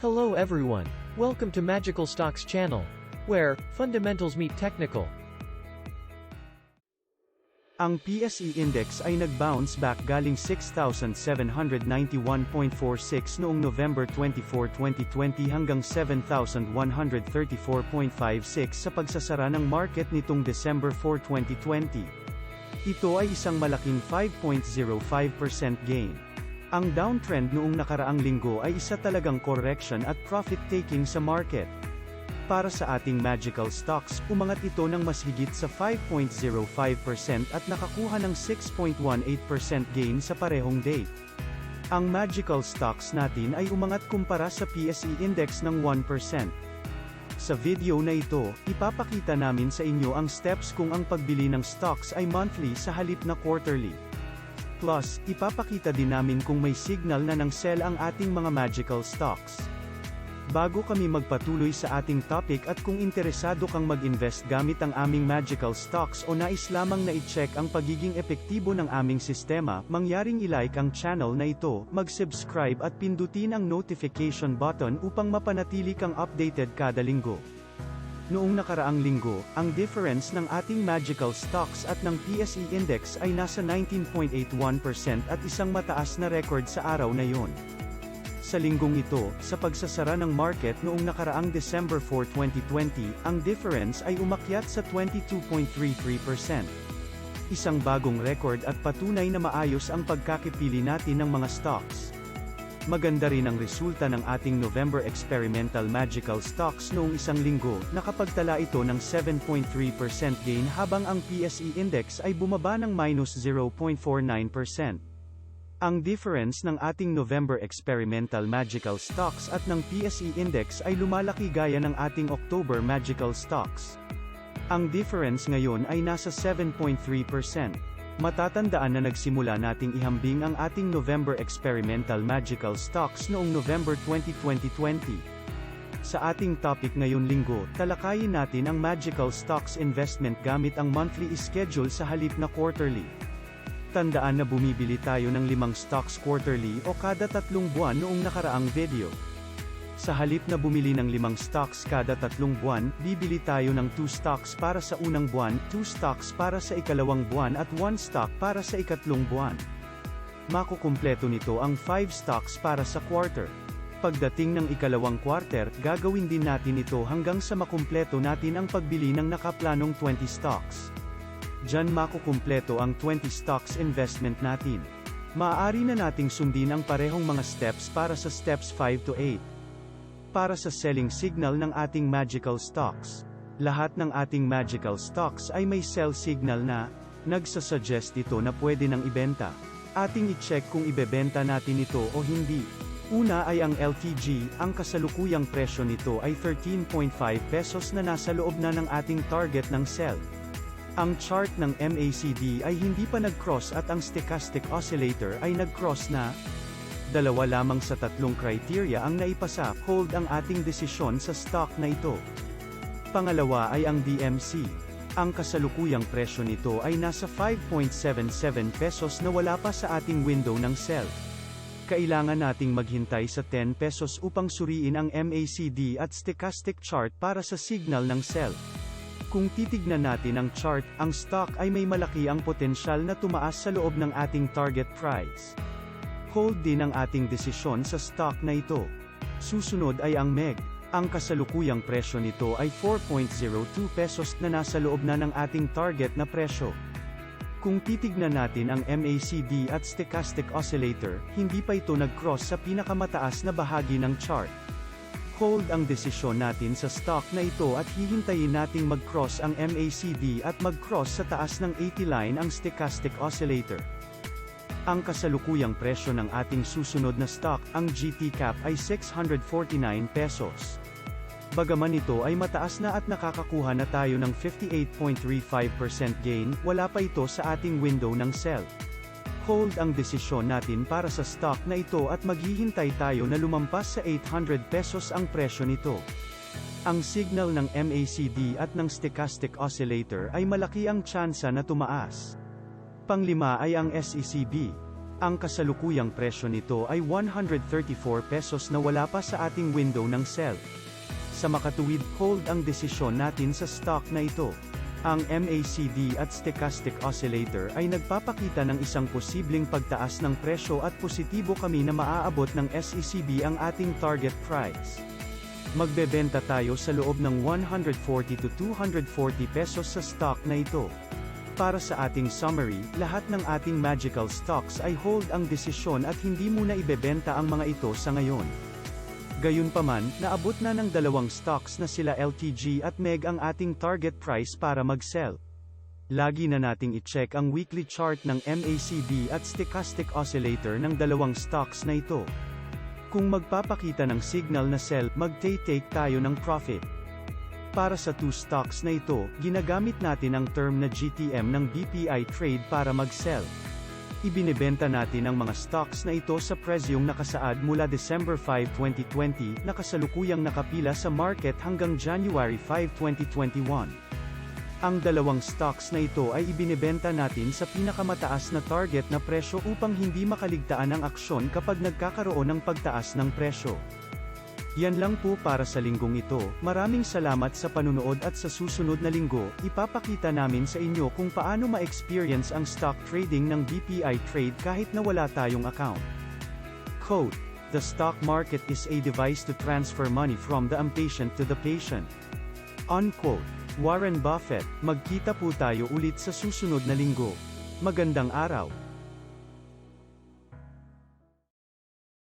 Hello everyone. Welcome to Magical Stocks channel, where fundamentals meet technical. Ang PSE Index ay nag-bounce back galing 6,791.46 noong November 24, 2020 hanggang 7,134.56 sa pagsasara ng market nitong December 4, 2020. Ito ay isang malaking 5.05% gain. Ang downtrend noong nakaraang linggo ay isa talagang correction at profit-taking sa market. Para sa ating magical stocks, umangat ito ng mas higit sa 5.05% at nakakuha ng 6.18% gain sa parehong day. Ang magical stocks natin ay umangat kumpara sa PSE Index ng 1%. Sa video na ito, ipapakita namin sa inyo ang steps kung ang pagbili ng stocks ay monthly sa halip na quarterly. Plus, ipapakita din namin kung may signal na ng sell ang ating mga magical stocks. Bago kami magpatuloy sa ating topic at kung interesado kang mag-invest gamit ang aming magical stocks o nais lamang na i-check ang pagiging epektibo ng aming sistema, mangyaring i-like ang channel na ito, mag-subscribe at pindutin ang notification button upang mapanatili kang updated kada linggo. Noong nakaraang linggo, ang difference ng ating magical stocks at ng PSE Index ay nasa 19.81% at isang mataas na record sa araw na yon. Sa linggong ito, sa pagsasara ng market noong nakaraang December 4, 2020, ang difference ay umakyat sa 22.33%. Isang bagong record at patunay na maayos ang pagkakipili natin ng mga stocks. Maganda rin ang resulta ng ating November experimental magical stocks noong isang linggo, nakapagtala ito ng 7.3% gain habang ang PSE Index ay bumaba ng -0.49%. Ang difference ng ating November experimental magical stocks at ng PSE Index ay lumalaki gaya ng ating October magical stocks. Ang difference ngayon ay nasa 7.3%. Matatandaan na nagsimula nating ihambing ang ating November experimental magical stocks noong November 2020. Sa ating topic ngayon linggo, talakayin natin ang magical stocks investment gamit ang monthly schedule sa halip na quarterly. Tandaan na bumibili tayo ng 5 stocks quarterly o kada 3 buwan noong nakaraang video. Sa halip na bumili ng 5 stocks kada 3 buwan, bibili tayo ng 2 stocks para sa unang buwan, 2 stocks para sa ikalawang buwan at 1 stock para sa ikatlong buwan. Makukumpleto nito ang 5 stocks para sa quarter. Pagdating ng ikalawang quarter, gagawin din natin ito hanggang sa makumpleto natin ang pagbili ng nakaplanong 20 stocks. Diyan makukumpleto ang 20 stocks investment natin. Maaari na nating sundin ang parehong mga steps para sa steps 5 to 8. Para sa selling signal ng ating magical stocks. Lahat ng ating magical stocks ay may sell signal na, nagsasuggest ito na pwede nang ibenta. Ating i-check kung ibebenta natin ito o hindi. Una ay ang LTG, ang kasalukuyang presyo nito ay 13.5 pesos na nasa loob na ng ating target ng sell. Ang chart ng MACD ay hindi pa nag-cross at ang stochastic oscillator ay nag-cross na. Dalawa lamang sa tatlong criteria ang naipasa, hold ang ating desisyon sa stock na ito. Pangalawa ay ang DMC. Ang kasalukuyang presyo nito ay nasa 5.77 pesos na wala pa sa ating window ng sell. Kailangan nating maghintay sa 10 pesos upang suriin ang MACD at stochastic chart para sa signal ng sell. Kung titignan natin ang chart, ang stock ay may malaki ang potensyal na tumaas sa loob ng ating target price. Hold din ang ating desisyon sa stock na ito. Susunod ay ang MEG. Ang kasalukuyang presyo nito ay 4.02 pesos na nasa loob na ng ating target na presyo. Kung titignan natin ang MACD at stochastic oscillator, hindi pa ito nag-cross sa pinakamataas na bahagi ng chart. Hold ang desisyon natin sa stock na ito at hihintayin nating mag-cross ang MACD at mag-cross sa taas ng 80 line ang stochastic oscillator. Ang kasalukuyang presyo ng ating susunod na stock, ang GT Cap ay 649 pesos. Bagaman ito ay mataas na at nakakakuha na tayo ng 58.35% gain, wala pa ito sa ating window ng sell. Hold ang desisyon natin para sa stock na ito at maghihintay tayo na lumampas sa 800 pesos ang presyo nito. Ang signal ng MACD at ng stochastic oscillator ay malaki ang tsansa na tumaas. Panglima ay ang SECB. Ang kasalukuyang presyo nito ay 134 pesos na wala pa sa ating window ng sell. Sa makatuwid, hold ang desisyon natin sa stock na ito. Ang MACD at stochastic oscillator ay nagpapakita ng isang posibleng pagtaas ng presyo at positibo kami na maaabot ng SECB ang ating target price. Magbebenta tayo sa loob ng 140 to 240 pesos sa stock na ito. Para sa ating summary, lahat ng ating magical stocks ay hold ang desisyon at hindi muna ibebenta ang mga ito sa ngayon. Gayunpaman, naabot na ng dalawang stocks na sila LTG at MEG ang ating target price para mag-sell. Lagi na nating i-check ang weekly chart ng MACD at stochastic oscillator ng dalawang stocks na ito. Kung magpapakita ng signal na sell, mag-take tayo ng profit. Para sa 2 stocks na ito, ginagamit natin ang term na GTM ng BPI trade para mag-sell. Ibinebenta natin ang mga stocks na ito sa presyong nakasaad mula December 5, 2020, na kasalukuyang nakapila sa market hanggang January 5, 2021. Ang dalawang stocks na ito ay ibinebenta natin sa pinakamataas na target na presyo upang hindi makaligtaan ang aksyon kapag nagkakaroon ng pagtaas ng presyo. Yan lang po para sa linggong ito. Maraming salamat sa panunood at sa susunod na linggo, ipapakita namin sa inyo kung paano ma-experience ang stock trading ng BPI Trade kahit na wala tayong account. Quote, "The stock market is a device to transfer money from the impatient to the patient." Unquote. Warren Buffett. Magkita po tayo ulit sa susunod na linggo. Magandang araw.